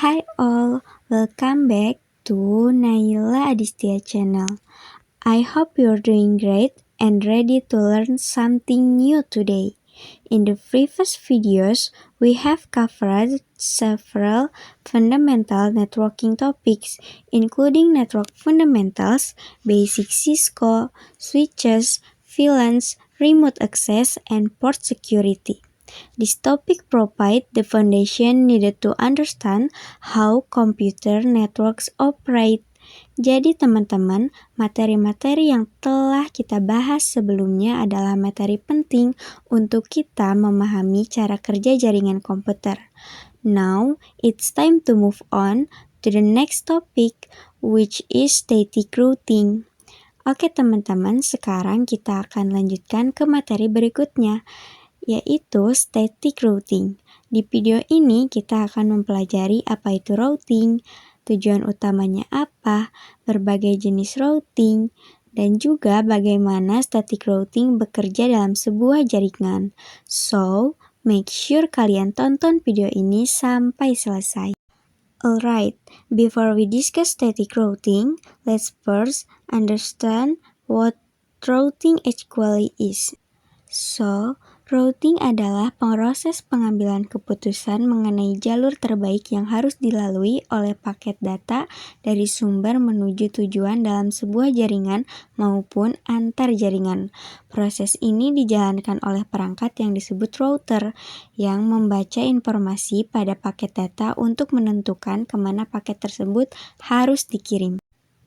Hi all, welcome back to Naila Adistia channel. I hope you're doing great and ready to learn something new today. In the previous videos, we have covered several fundamental networking topics, including network fundamentals, basic Cisco, switches, VLANs, remote access, and port security. This topic provides the foundation needed to understand how computer networks operate. Jadi teman-teman, materi-materi yang telah kita bahas sebelumnya adalah materi penting untuk kita memahami cara kerja jaringan komputer. Now, it's time to move on to the next topic, which is static routing. Oke teman-teman, sekarang kita akan lanjutkan ke materi berikutnya, yaitu static routing. Di video ini kita akan mempelajari apa itu routing, tujuan utamanya apa, berbagai jenis routing, dan juga bagaimana static routing bekerja dalam sebuah jaringan. So, make sure kalian tonton video ini sampai selesai. Alright, before we discuss static routing, let's first understand what routing actually is. So, routing adalah proses pengambilan keputusan mengenai jalur terbaik yang harus dilalui oleh paket data dari sumber menuju tujuan dalam sebuah jaringan maupun antar jaringan. Proses ini dijalankan oleh perangkat yang disebut router yang membaca informasi pada paket data untuk menentukan kemana paket tersebut harus dikirim.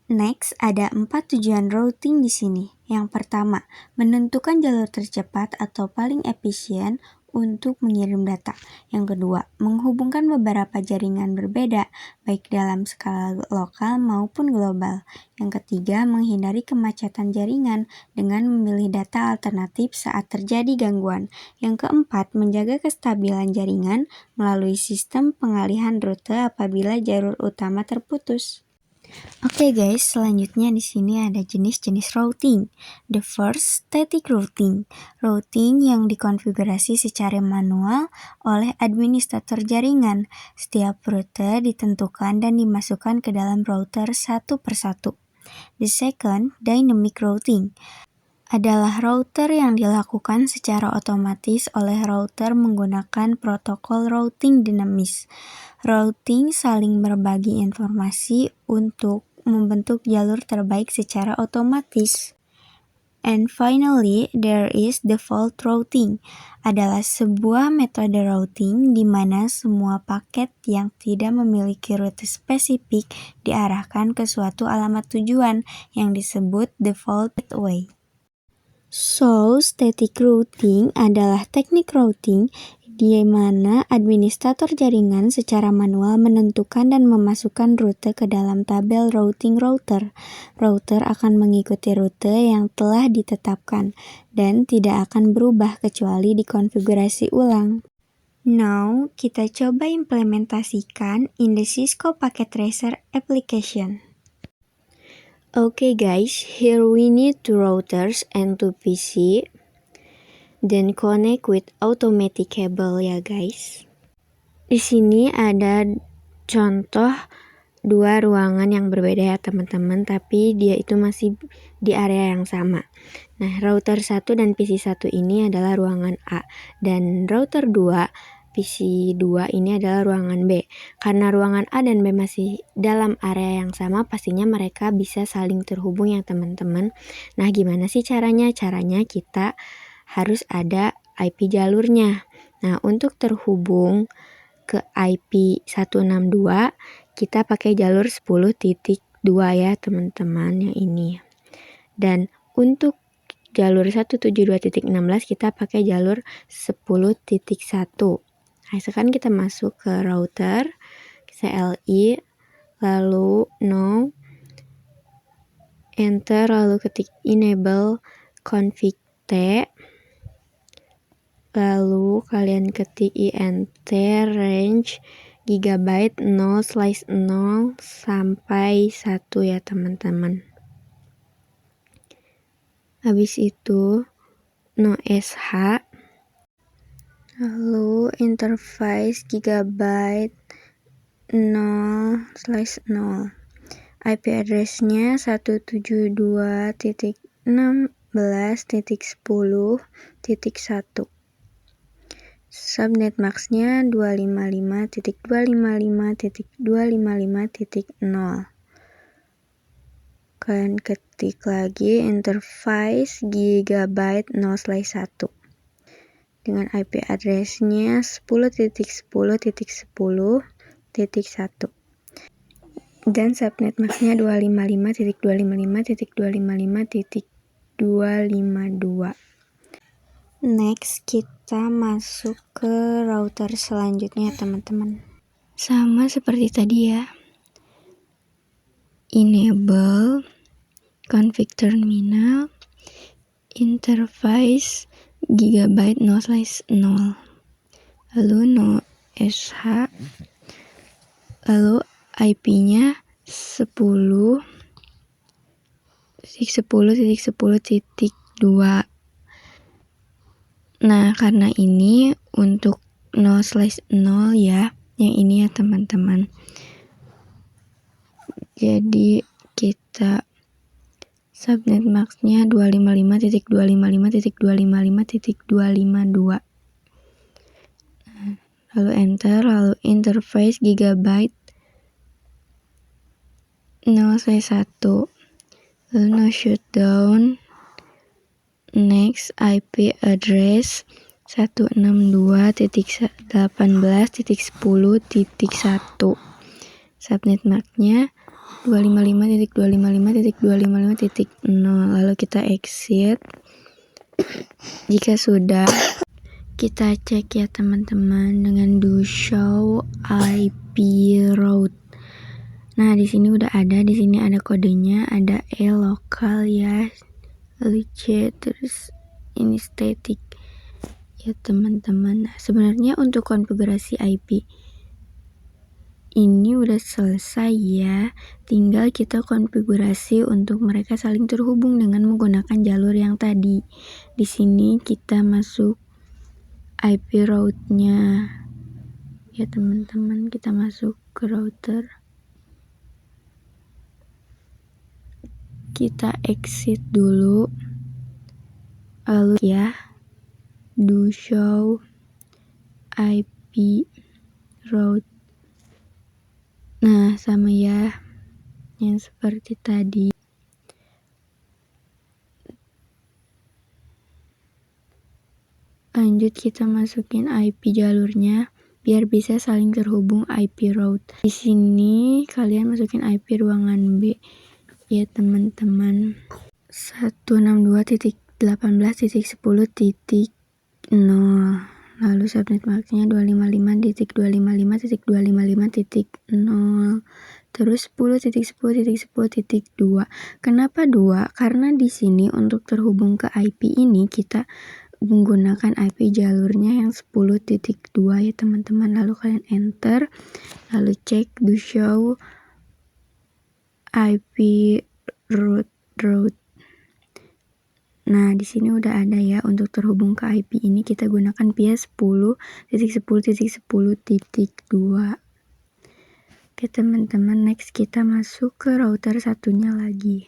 Next, ada 4 tujuan routing di sini. Yang pertama, menentukan jalur tercepat atau paling efisien untuk mengirim data. Yang kedua, menghubungkan beberapa jaringan berbeda, baik dalam skala lokal maupun global. Yang ketiga, menghindari kemacetan jaringan dengan memilih data alternatif saat terjadi gangguan. Yang keempat, menjaga kestabilan jaringan melalui sistem pengalihan rute apabila jalur utama terputus. Oke guys, selanjutnya di sini ada jenis-jenis routing. The first, static routing. Routing yang dikonfigurasi secara manual oleh administrator jaringan. Setiap rute ditentukan dan dimasukkan ke dalam router satu persatu. The second, dynamic routing. Adalah router yang dilakukan secara otomatis oleh router menggunakan protokol routing dinamis. Routing saling berbagi informasi untuk membentuk jalur terbaik secara otomatis. And finally, there is default routing. Adalah sebuah metode routing di mana semua paket yang tidak memiliki rute spesifik diarahkan ke suatu alamat tujuan yang disebut default gateway. So, static routing adalah teknik routing di mana administrator jaringan secara manual menentukan dan memasukkan rute ke dalam tabel routing router. Router akan mengikuti rute yang telah ditetapkan dan tidak akan berubah kecuali dikonfigurasi ulang. Now, kita coba implementasikan in the Cisco Packet Tracer application. Okay guys, here we need 2 routers and 2 PC. Then connect with automatic cable ya guys. Di sini ada contoh 2 ruangan yang berbeda ya teman-teman, tapi dia itu masih di area yang sama. Nah, router 1 dan PC 1 ini adalah ruangan A, dan router 2 PC 2 ini adalah ruangan B. Karena ruangan A dan B masih dalam area yang sama, pastinya mereka bisa saling terhubung ya teman-teman. Nah, gimana sih caranya? Caranya kita harus ada IP jalurnya. Nah, untuk terhubung ke IP 162, kita pakai jalur 10.2 ya teman-teman, yang ini. Dan untuk jalur 172.16 kita pakai jalur 10.1. Nah, sekarang kita masuk ke router, CLI, lalu no, enter, lalu ketik enable config T, lalu kalian ketik int range gigabyte 0/0 sampai 1 ya teman-teman. Habis itu no sh, lalu interface gigabyte 0/0. IP address-nya 172.16.10.1. Subnet max-nya 255.255.255.0. Kalian ketik lagi interface gigabyte 0/1 dengan IP address-nya 10.10.10.1 dan subnet max-nya 255.255.255.252. Next, kita masuk ke router selanjutnya, teman-teman. Sama seperti tadi ya. Enable config terminal interface gigabyte 0/0. Lalu no sh, lalu IP-nya 10.10.10.2. Nah, karena ini untuk 0/0 ya, yang ini ya teman-teman. Jadi kita subnet max-nya 255.255.255.252. Lalu enter, lalu interface gigabyte 0/1. Lalu no shutdown. Next, IP address 162.18.10.1. Subnet max-nya 255.255.255.0. Lalu kita exit. Jika sudah, kita cek ya teman-teman dengan do show IP route. Nah, di sini udah ada, di sini ada kodenya, ada E lokal ya. Lalu C, terus ini static ya teman-teman. Nah, sebenarnya untuk konfigurasi IP ini udah selesai ya, tinggal kita konfigurasi untuk mereka saling terhubung dengan menggunakan jalur yang tadi. Di sini kita masuk IP route-nya ya teman-teman, kita masuk ke router, kita exit dulu, lalu ya do show IP route. Nah, sama ya yang seperti tadi. Lanjut kita masukin IP jalurnya biar bisa saling terhubung IP route. Di sini kalian masukin IP ruangan B ya teman-teman. 162.18.10.0. Lalu subnet max-nya 255.255.255.0. Terus 10.10.10.2. Kenapa 2? Karena di sini untuk terhubung ke IP ini kita menggunakan IP jalurnya yang 10.2 ya teman-teman. Lalu kalian enter, lalu cek do show IP route. Nah, di sini udah ada ya, untuk terhubung ke IP ini kita gunakan via 10.10.10.2. Oke teman-teman, next kita masuk ke router satunya lagi.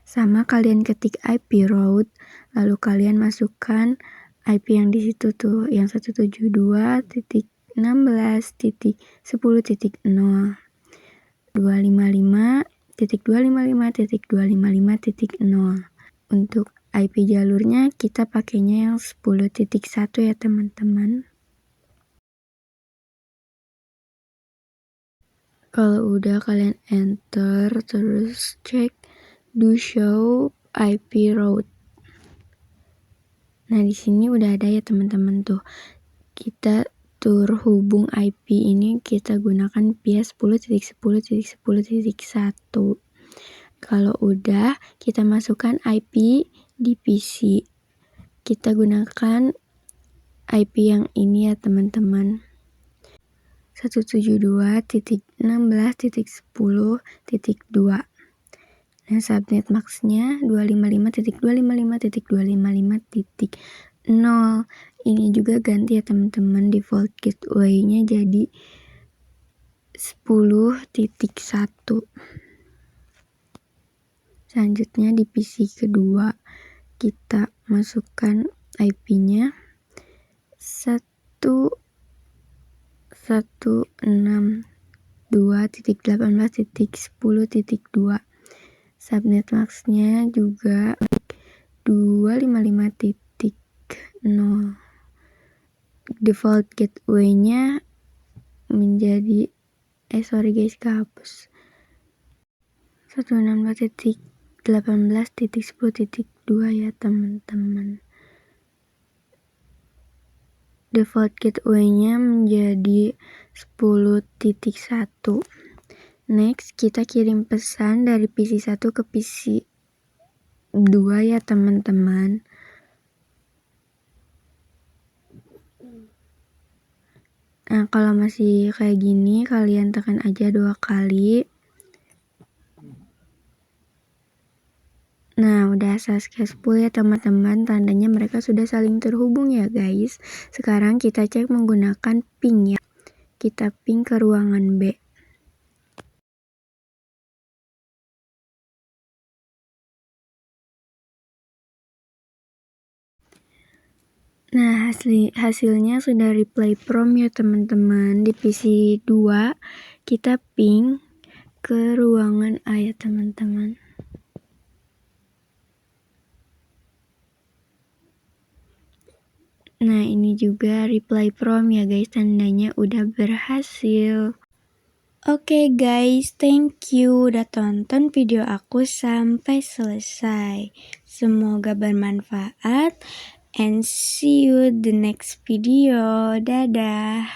Sama, kalian ketik IP route, lalu kalian masukkan IP yang di situ tuh, yang 172.16.10.0, 255.255.255.0. Untuk IP jalurnya kita pakainya yang 10.1 ya teman-teman. Kalau udah kalian enter, terus cek do show IP route. Nah, di sini udah ada ya teman-teman tuh. Kita terhubung IP ini kita gunakan via 10.10.10.1. Kalau udah, kita masukkan IP di PC. Kita gunakan IP yang ini ya teman-teman. 172.16.10.2. Nah, subnet max-nya 255.255.255.0. Ini juga ganti ya teman-teman, default gateway-nya jadi 10.1. Selanjutnya di PC kedua kita masukkan IP-nya 162.18.10.2. Subnet masknya juga 255.0. Default gateway-nya menjadi kehapus 162.18.10.2 ya teman-teman. Default gateway-nya menjadi 10.1. Next, kita kirim pesan dari PC 1 ke PC 2 ya teman-teman. Nah, kalau masih kayak gini, kalian tekan aja 2 kali. Nah, udah successful ya teman-teman, tandanya mereka sudah saling terhubung ya guys. Sekarang kita cek menggunakan ping ya. Kita ping ke ruangan B. Nah, hasilnya sudah reply from ya teman-teman. Di PC 2 kita ping ke ruangan A ya teman-teman. Nah, ini juga reply from ya guys, tandanya udah berhasil. Oke guys, thank you udah tonton video aku sampai selesai. Semoga bermanfaat and see you the next video. Dadah.